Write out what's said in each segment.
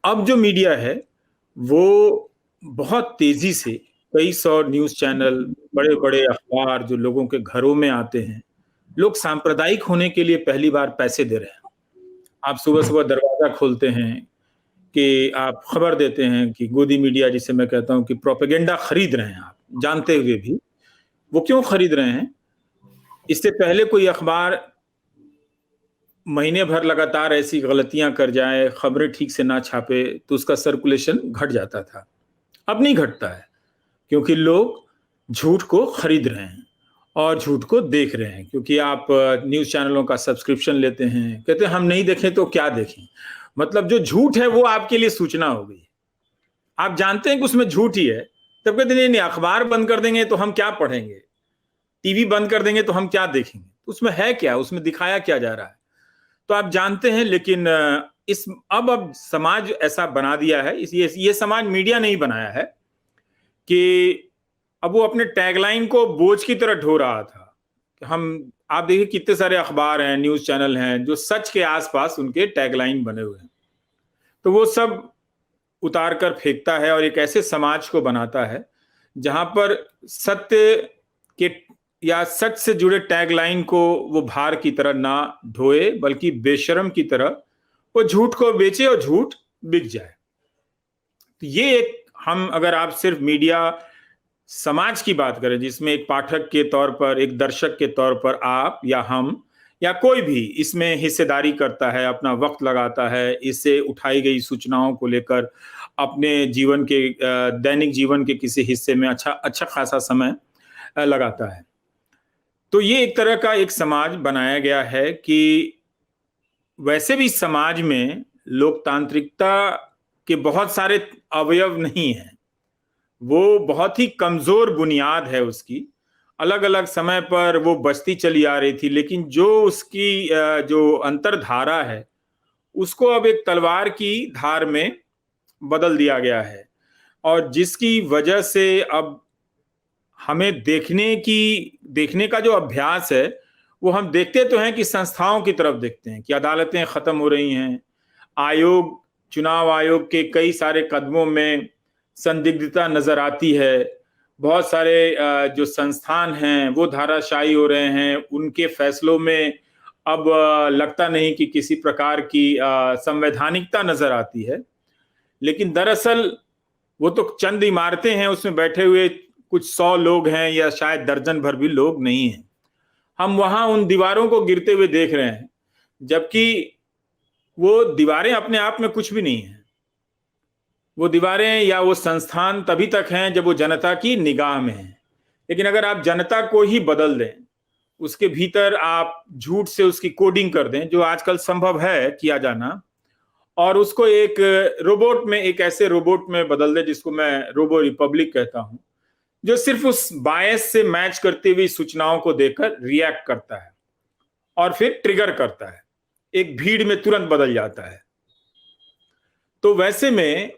अब जो मीडिया है वो बहुत तेजी से कई सौ न्यूज़ चैनल, बड़े-बड़े अखबार जो लोगों के घरों में आते हैं, लोग सांप्रदायिक होने के लिए पहली बार पैसे दे रहे हैं। आप सुबह-सुबह दरवाज़ा खोलते हैं कि आप खबर देते हैं कि गोदी मीडिया जिसे मैं कहता हूँ कि प्रोपेगेंडा खरीद रहे हैं आप, जानते हुए भी। वो क्यों खरीद रहे हैं? इससे पहले कोई अखबार महीने भर लगातार ऐसी गलतियाँ कर जाए, खबरें ठीक से ना छापे, तो उसका सर्कुलेशन घट जाता था। अब नहीं घटता है, क्योंकि लोग झूठ को खरीद रहे हैं और झूठ को देख रहे हैं, क्योंकि आप न्यूज़ चैनलों का सब्सक्रिप्शन लेते हैं, कहते हैं हम नहीं देखें तो क्या देखें? मतलब जो झूठ है वो आपके लिए सूचना हो गई। आप जानते हैं कि उसमें झूठ ही है, तब कहते हैं नहीं-नहीं अखबार बंद कर देंगे तो हम क्या पढ़ेंगे? टीवी बंद कर देंगे तो हम क्या देखेंगे? उसमें है क्या? उसमें दिखाया क्या जा रहा है? तो आप जानते हैं, लेकिन इस अब समाज ऐसा बना दिया है, इस ये समाज मीडिया नहीं बनाया है कि अब वो अपने टैगलाइन को बोझ की तरह ढो रहा था। हम आप देखिए कितने सारे अखबार हैं, न्यूज़ चैनल हैं, जो सच के आस-पास उनके टैगलाइन बने हुए हैं। तो वो सब उतार कर फेंकता है और एक ऐसे समाज को बनाता है, जहाँ पर सत्य के या सच से जुड़े टैगलाइन को वो भार की तरह ना ढोए, बल्कि बेशर्म की तरह वो झूठ को बेचे और झूठ बिक जाए। तो ये एक हम अगर आप सिर्फ मीडिया समाज की बात करें, जिसमें एक पाठक के तौर पर, एक दर्शक के तौर पर आप या हम या कोई भी इसमें हिस्सेदारी करता है, अपना वक्त लगाता है, इससे उठाई गई सूचनाओं को लेकर अपने जीवन के दैनिक जीवन के किसी हिस्से में अच्छा अच्छा खासा समय लगाता है। तो ये एक तरह का एक समाज बनाया गया है कि वैसे भी समाज में लोकतांत्रिकता के बहुत सारे अवयव नहीं हैं। वो बहुत ही कमज़ोर बुनियाद है उसकी। अलग-अलग समय पर वो बचती चली आ रही थी, लेकिन जो उसकी जो अंतर्धारा है, उसको अब एक तलवार की धार में बदल दिया गया है और जिसकी वजह से अब हमें देखने का जो अभ्यास है, वो हम देखते तो हैं कि संस्थाओं की तरफ देखते हैं कि अदालतें खत्म हो रही हैं। आयोग चुनाव आयोग के कई सारे कदमों में संदिग्धता नज़र आती है। बहुत सारे जो संस्थान हैं, वो धाराशायी हो रहे हैं। उनके फैसलों में अब लगता नहीं कि किसी प्रकार की संवैधानिकता नज़र आती है। लेकिन दरअसल वो तो चंद इमारतें हैं, उसमें बैठे हुए कुछ 100 लोग हैं या शायद दर्जन भर भी लोग नहीं हैं। हम वहाँ उन दीवारों को गिरते हुए देख रहे हैं, जबकि वो दीवारें अपने आप में कुछ भी नहीं हैं। वो दीवारें या वो संस्थान तभी तक हैं जब वो जनता की निगाह में हैं। लेकिन अगर आप जनता को ही बदल दें, उसके भीतर आप झूठ से उसकी कोडिंग कर दें, जो आजकल संभव है किया जाना, और उसको एक ऐसे रोबोट में बदल दें जिसको मैं रोबो रिपब्लिक कहता हूँ, जो सिर्फ उस बायस से मैच करती हुई सूचनाओं को देकर रिएक्ट करता है और फिर ट्रिगर करता है। एक भीड़ में तुरंत बदल जाता है। तो वैसे में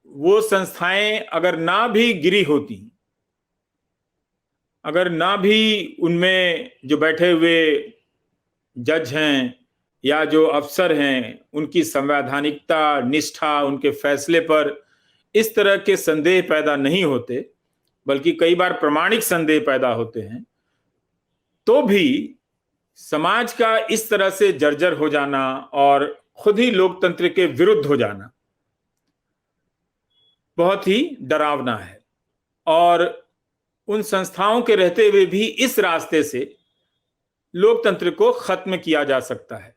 वो संस्थाएं अगर ना भी गिरी होती, अगर ना भी उनमें जो बैठे हुए जज हैं या जो अफसर हैं, उनकी संवैधानिकता, निष्ठा, उनके फैसले पर इस तरह के संदेह पैदा नहीं होते, बल्कि कई बार प्रामाणिक संदेह पैदा होते हैं, तो भी समाज का इस तरह से जर्जर हो जाना और खुद ही लोकतंत्र के विरुद्ध हो जाना बहुत ही डरावना है। और उन संस्थाओं के रहते हुए भी इस रास्ते से लोकतंत्र को खत्म किया जा सकता है,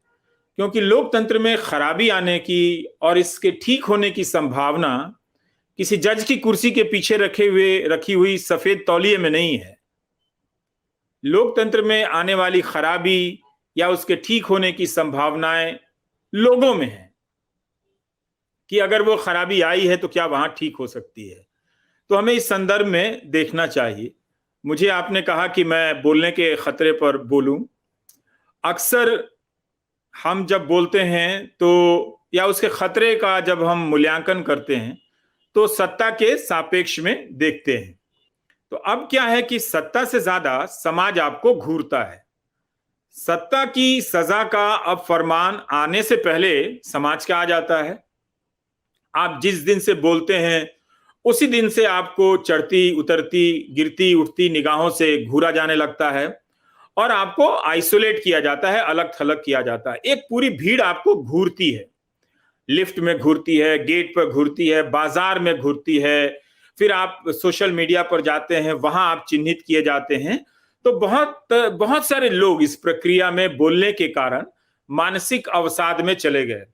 क्योंकि लोकतंत्र में खराबी आने की और इसके ठीक होने की संभावना किसी जज की कुर्सी के पीछे रखी हुई सफेद तौलिए में नहीं है। लोकतंत्र में आने वाली खराबी या उसके ठीक होने की संभावनाएं लोगों में है कि अगर वो खराबी आई है तो क्या वहां ठीक हो सकती है। तो हमें इस संदर्भ में देखना चाहिए। मुझे आपने कहा कि मैं बोलने के खतरे पर बोलूं। अक्सर हम जब बोलते हैं तो या उसके खतरे का जब हम मूल्यांकन करते हैं तो सत्ता के सापेक्ष में देखते हैं। तो अब क्या है कि सत्ता से ज्यादा समाज आपको घूरता है। सत्ता की सजा का अब फरमान आने से पहले समाज क्या आ जाता है। आप जिस दिन से बोलते हैं, उसी दिन से आपको चढ़ती, उतरती, गिरती, उठती निगाहों से घूरा जाने लगता है और आपको आइसोलेट किया जाता है, अलग-थलग किया जाता है। एक पूरी भीड़ आपको घूरती है। लिफ्ट में घूरती है, गेट पर घूरती है, बाजार में घूरती है, फिर आप सोशल मीडिया पर जाते हैं, वहां आप चिन्हित किए जाते हैं। तो बहुत बहुत सारे लोग इस प्रक्रिया में बोलने के कारण मानसिक अवसाद में चले गए।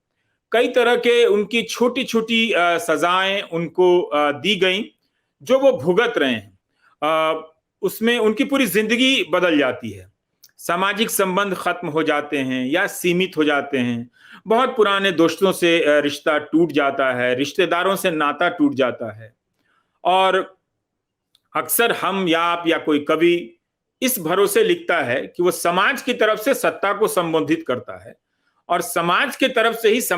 कई तरह के उनकी छोटी-छोटी सजाएं उनको दी गई, जो वो भुगत रहे हैं। उसमें उनकी पूरी जिंदगी बदल जाती है। सामाजिक संबंध खत्म हो जाते हैं या सीमित हो जाते हैं। बहुत पुराने दोस्तों से रिश्ता टूट जाता है, रिश्तेदारों से नाता टूट जाता है। और अक्सर हम या आप या कोई कवि इस भरोसे लिखता है कि वो समाज की तरफ से सत्ता को संबोधित करता है और समाज की तरफ से ही